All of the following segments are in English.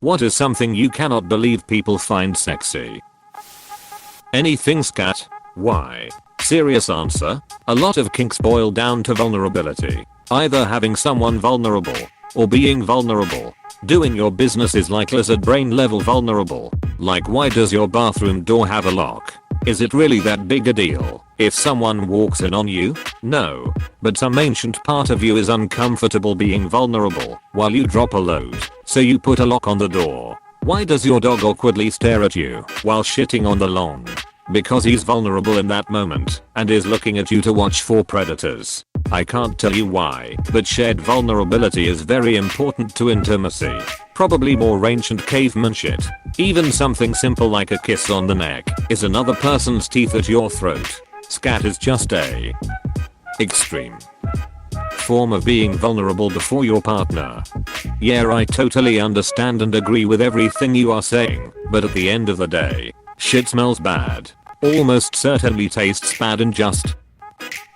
What is something you cannot believe people find sexy? Anything scat. Why? Serious answer. A lot of kinks boil down to vulnerability. Either having someone vulnerable or being vulnerable. Doing your business is like lizard brain level vulnerable. Like, why does your bathroom door have a lock? Is it really that big a deal if someone walks in on you? No. But some ancient part of you is uncomfortable being vulnerable while you drop a load, so you put a lock on the door. Why does your dog awkwardly stare at you while shitting on the lawn? Because he's vulnerable in that moment and is looking at you to watch for predators. I can't tell you why, but shared vulnerability is very important to intimacy. Probably more ancient caveman shit. Even something simple like a kiss on the neck is another person's teeth at your throat. Scat is just a extreme form of being vulnerable before your partner. Yeah, I totally understand and agree with everything you are saying, but at the end of the day, shit smells bad. Almost certainly tastes bad and just.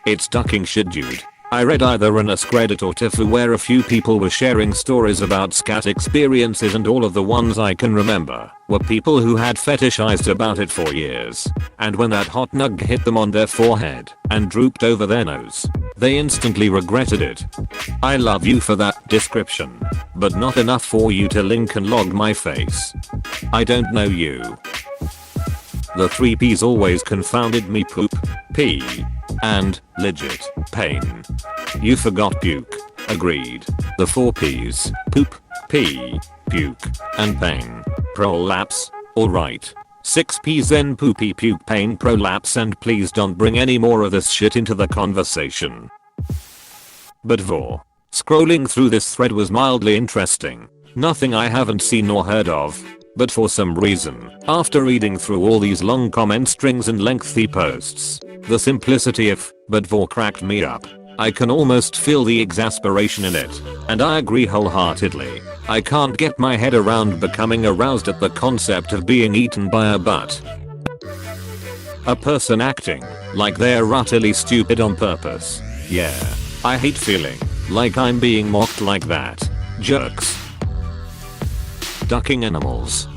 It's ducking shit, dude. I read either an AskReddit or Tifu where a few people were sharing stories about scat experiences, and all of the ones I can remember were people who had fetishized about it for years. And when that hot nug hit them on their forehead and drooped over their nose, they instantly regretted it. I love you for that description, but not enough for you to link and log my face. I don't know you. The 3 P's always confounded me: poop, pee, and legit pain. You forgot puke. Agreed. The 4 P's: poop, pee, puke, and pain. Prolapse. Alright. 6 P's then: poopy, puke, pain, prolapse, and please don't bring any more of this shit into the conversation. But scrolling through this thread was mildly interesting. Nothing I haven't seen or heard of. But for some reason, after reading through all these long comment strings and lengthy posts, the simplicity of "but vor" cracked me up. I can almost feel the exasperation in it, and I agree wholeheartedly. I can't get my head around becoming aroused at the concept of being eaten by a butt. A person acting like they're utterly stupid on purpose. Yeah. I hate feeling like I'm being mocked like that. Jerks. Ducking animals.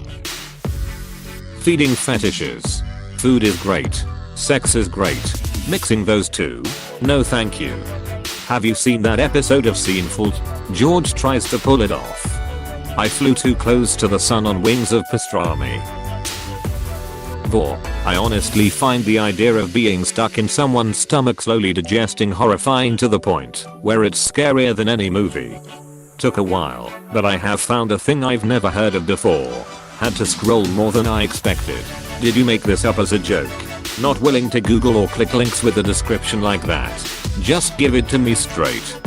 Feeding fetishes. Food is great. Sex is great. Mixing those two? No thank you. Have you seen that episode of Seinfeld? George tries to pull it off. I flew too close to the sun on wings of pastrami. I honestly find the idea of being stuck in someone's stomach slowly digesting horrifying to the point where it's scarier than any movie. Took a while, but I have found a thing I've never heard of before. Had to scroll more than I expected. Did you make this up as a joke? Not willing to Google or click links with a description like that. Just give it to me straight.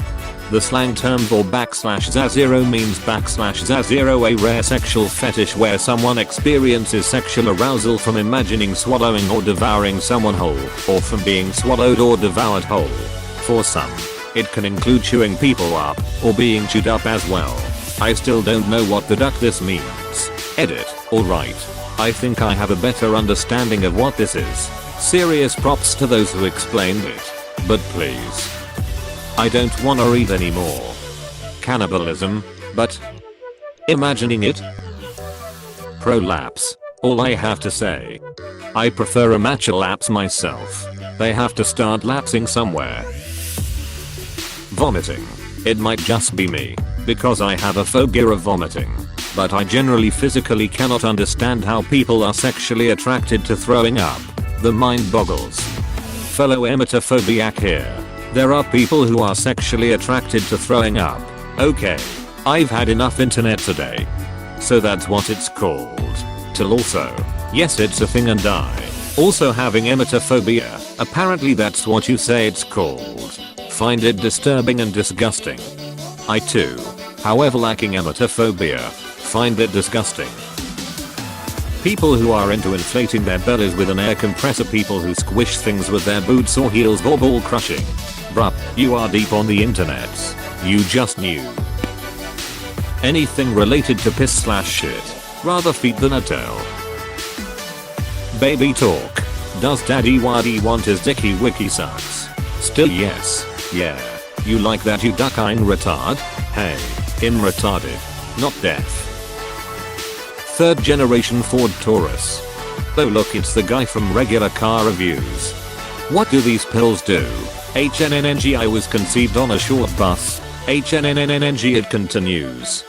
The slang term for /zazero means /zazero, a rare sexual fetish where someone experiences sexual arousal from imagining swallowing or devouring someone whole, or from being swallowed or devoured whole. For some, it can include chewing people up, or being chewed up as well. I still don't know what the duck this means. Edit. Alright. I think I have a better understanding of what this is. Serious props to those who explained it. But please. I don't wanna read anymore. Cannibalism, but imagining it? Prolapse. All I have to say. I prefer a matcha lapse myself. They have to start lapsing somewhere. Vomiting. It might just be me, because I have a phobia of vomiting. But I generally physically cannot understand how people are sexually attracted to throwing up. The mind boggles. Fellow emetophobiac here. There are people who are sexually attracted to throwing up. Okay. I've had enough internet today. So that's what it's called. Till also. Yes, it's a thing, and I also having emetophobia. Apparently that's what you say it's called. Find it disturbing and disgusting. I too, however lacking emetophobia, find it disgusting. People who are into inflating their bellies with an air compressor, people who squish things with their boots or heels or ball crushing. Bruh, you are deep on the internets. You just knew. Anything related to piss/shit. Rather feet than a tail. Baby talk. Does daddy waddy want his dicky wiki sucks? Still yes. Yeah. You like that, you duck? I'm retard? Hey. I'm retarded. Not deaf. third generation Ford Taurus. Oh look, it's the guy from regular car reviews. What do these pills do? HNNNG, I was conceived on a short bus. HNNNNG, it continues.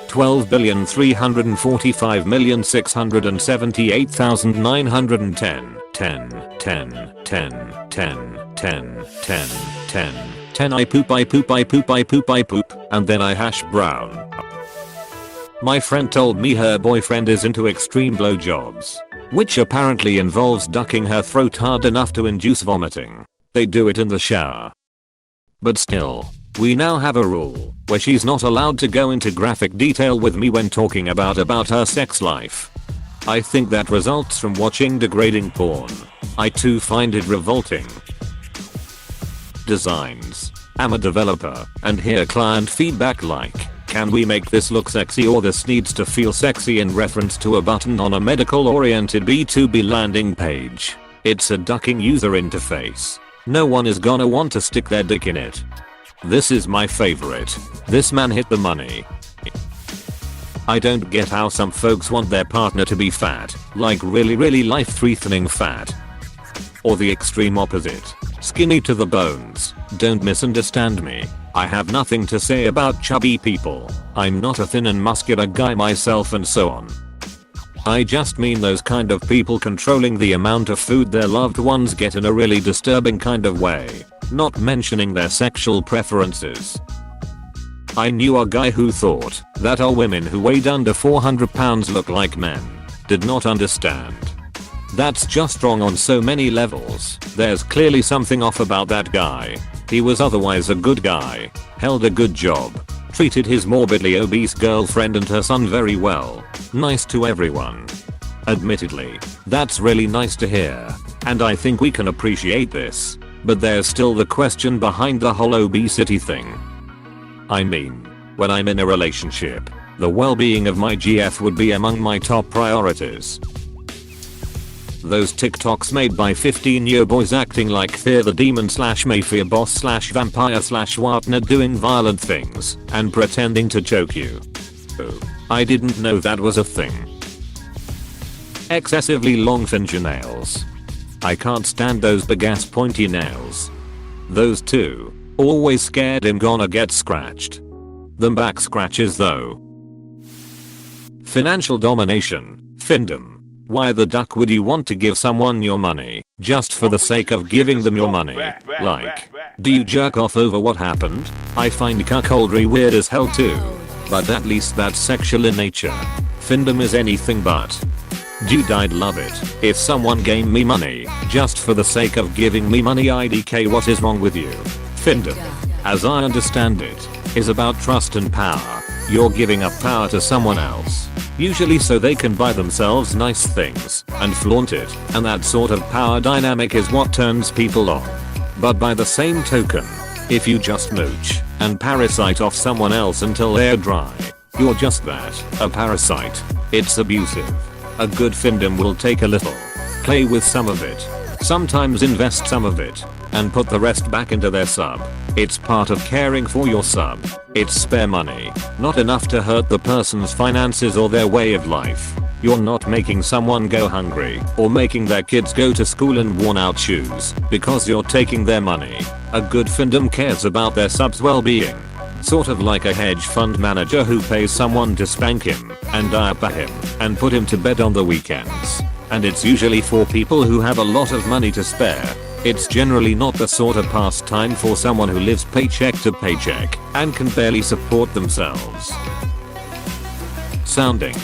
12,345,678,910 10 10 10 10 10 10 10 10 I poop I poop I poop I poop I poop and then I hash brown. My friend told me her boyfriend is into extreme blowjobs, which apparently involves ducking her throat hard enough to induce vomiting. They do it in the shower. But still, we now have a rule where she's not allowed to go into graphic detail with me when talking about her sex life. I think that results from watching degrading porn. I too find it revolting. Designs. I'm a developer and hear client feedback like, can we make this look sexy, or this needs to feel sexy, in reference to a button on a medical oriented B2B landing page. It's a ducking user interface. No one is gonna want to stick their dick in it. This is my favorite. This man hit the money. I don't get how some folks want their partner to be fat, like really life-threatening fat. Or the extreme opposite, skinny to the bones. Don't misunderstand me. I have nothing to say about chubby people. I'm not a thin and muscular guy myself and so on. I just mean those kind of people controlling the amount of food their loved ones get in a really disturbing kind of way, not mentioning their sexual preferences. I knew a guy who thought that all women who weighed under 400 pounds look like men. Did not understand. That's just wrong on so many levels. There's clearly something off about that guy. He was otherwise a good guy, held a good job, treated his morbidly obese girlfriend and her son very well, nice to everyone. Admittedly, that's really nice to hear, and I think we can appreciate this, but there's still the question behind the whole obesity thing. I mean, when I'm in a relationship, the well-being of my GF would be among my top priorities. Those TikToks made by 15-year boys acting like they're the demon / mafia boss / vampire / Wartner doing violent things and pretending to choke you. Oh, I didn't know that was a thing. Excessively long fingernails. I can't stand those big ass pointy nails. Those two. Always scared I'm gonna get scratched. Them back scratches though. Financial domination. Findom. Why the duck would you want to give someone your money just for the sake of giving them your money? Like, do you jerk off over what happened? I find cuckoldry weird as hell too, but at least that's sexual in nature. Findom is anything but. Dude, I'd love it if someone gave me money just for the sake of giving me money. IDK, what is wrong with you? Findom, as I understand it, is about trust and power. You're giving up power to someone else, usually so they can buy themselves nice things and flaunt it, and that sort of power dynamic is what turns people on. But by the same token, if you just mooch and parasite off someone else until they're dry, you're just that, a parasite. It's abusive. A good findom will take a little, play with some of it, sometimes invest some of it, and put the rest back into their sub. It's part of caring for your sub. It's spare money, not enough to hurt the person's finances or their way of life. You're not making someone go hungry or making their kids go to school in worn out shoes because you're taking their money. A good findom cares about their sub's well-being. Sort of like a hedge fund manager who pays someone to spank him and diaper him and put him to bed on the weekends. And it's usually for people who have a lot of money to spare. It's generally not the sort of pastime for someone who lives paycheck to paycheck and can barely support themselves. Sounding.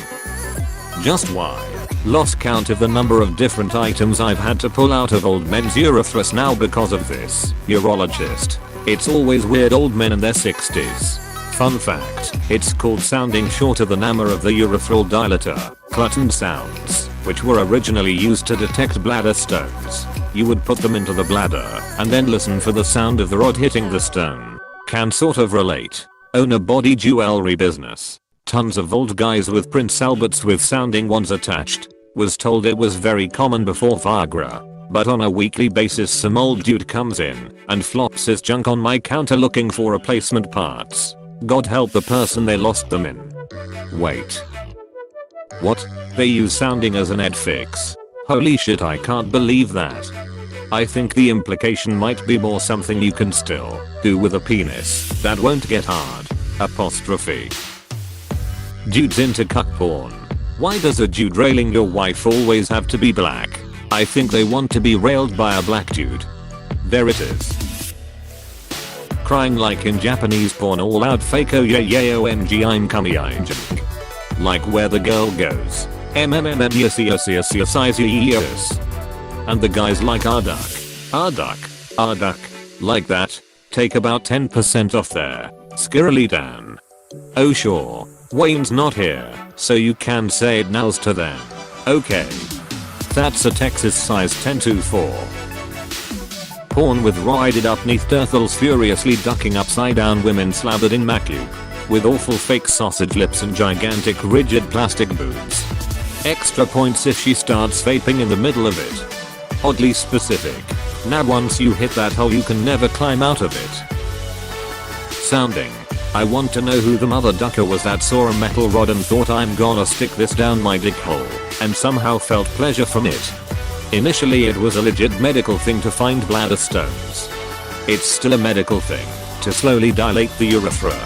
Just why? Lost count of the number of different items I've had to pull out of old men's urethras now because of this. Urologist. It's always weird old men in their 60s. Fun fact, it's called sounding shorter than AMA of the urethral dilator, clutton sounds, which were originally used to detect bladder stones. You would put them into the bladder and then listen for the sound of the rod hitting the stone. Can sort of relate. Own a body jewelry business. Tons of old guys with Prince Alberts with sounding ones attached. Was told it was very common before Viagra. But on a weekly basis some old dude comes in and flops his junk on my counter looking for replacement parts. God help the person they lost them in. Wait. What? They use sounding as an ed fix. Holy shit, I can't believe that. I think the implication might be more something you can still do with a penis that won't get hard. Apostrophe. Dudes into cuck porn. Why does a dude railing your wife always have to be black? I think they want to be railed by a black dude. There it is. Crying like in Japanese porn, all out fake oh yeah yeah OMG I'm coming. Like where the girl goes. MMMM yes yes yes yes yes yes. And the guy's like ah duck. Like that. Take about 10% off there. Scarily Dan. Oh sure. Wayne's not here, so you can say it now's to them. Okay. That's a Texas size 10-4. Porn with roided up Neanderthals furiously ducking upside down women slathered in macu. With awful fake sausage lips and gigantic rigid plastic boobs. Extra points if she starts vaping in the middle of it. Oddly specific. Now once you hit that hole you can never climb out of it. Sounding. I want to know who the mother ducker was that saw a metal rod and thought I'm gonna stick this down my dick hole, and somehow felt pleasure from it. Initially it was a legit medical thing to find bladder stones. It's still a medical thing to slowly dilate the urethra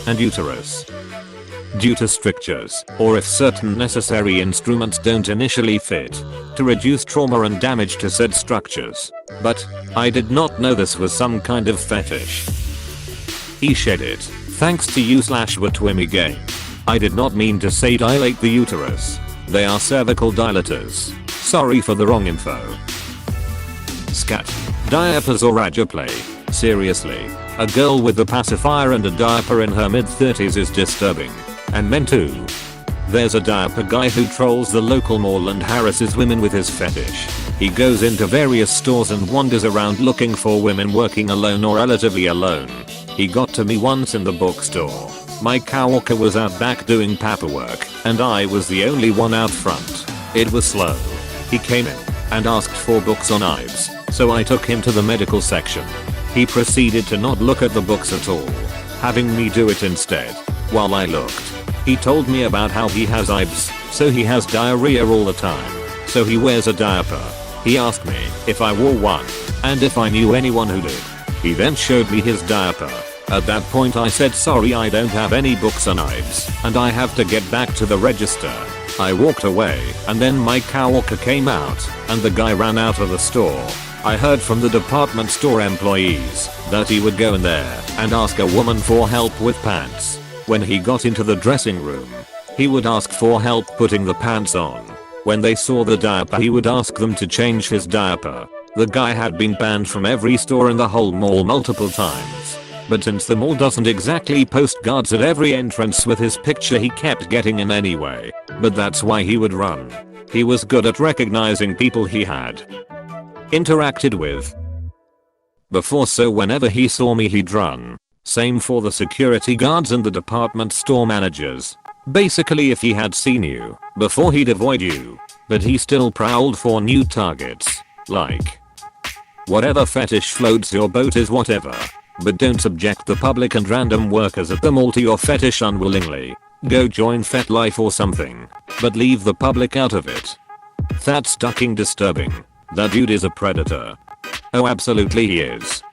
and uterus due to strictures, or if certain necessary instruments don't initially fit, to reduce trauma and damage to said structures. But I did not know this was some kind of fetish. He shed it. Thanks to you /Watwimmy game. I did not mean to say dilate the uterus. They are cervical dilators. Sorry for the wrong info. Scat. Diapers or play. Seriously. A girl with a pacifier and a diaper in her mid-30s is disturbing. And men too. There's a diaper guy who trolls the local mall and harasses women with his fetish. He goes into various stores and wanders around looking for women working alone or relatively alone. He got to me once in the bookstore. My coworker was out back doing paperwork, and I was the only one out front. It was slow. He came in and asked for books on knives, so I took him to the medical section. He proceeded to not look at the books at all, having me do it instead. While I looked, he told me about how he has IBS, so he has diarrhea all the time, so he wears a diaper. He asked me if I wore one, and if I knew anyone who did. He then showed me his diaper. At that point I said sorry, I don't have any books on knives, and I have to get back to the register. I walked away, and then my coworker came out, and the guy ran out of the store. I heard from the department store employees that he would go in there and ask a woman for help with pants. When he got into the dressing room, he would ask for help putting the pants on. When they saw the diaper he would ask them to change his diaper. The guy had been banned from every store in the whole mall multiple times. But since the mall doesn't exactly post guards at every entrance with his picture, he kept getting in anyway. But that's why he would run. He was good at recognizing people he had interacted with before, so whenever he saw me he'd run. Same for the security guards and the department store managers. Basically if he had seen you before he'd avoid you. But he still prowled for new targets. Like, whatever fetish floats your boat is whatever. But don't subject the public and random workers at the mall to your fetish unwillingly. Go join FetLife or something. But leave the public out of it. That's fucking disturbing. That dude is a predator. Oh absolutely he is.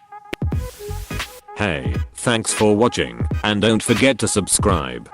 Hey, thanks for watching, and don't forget to subscribe.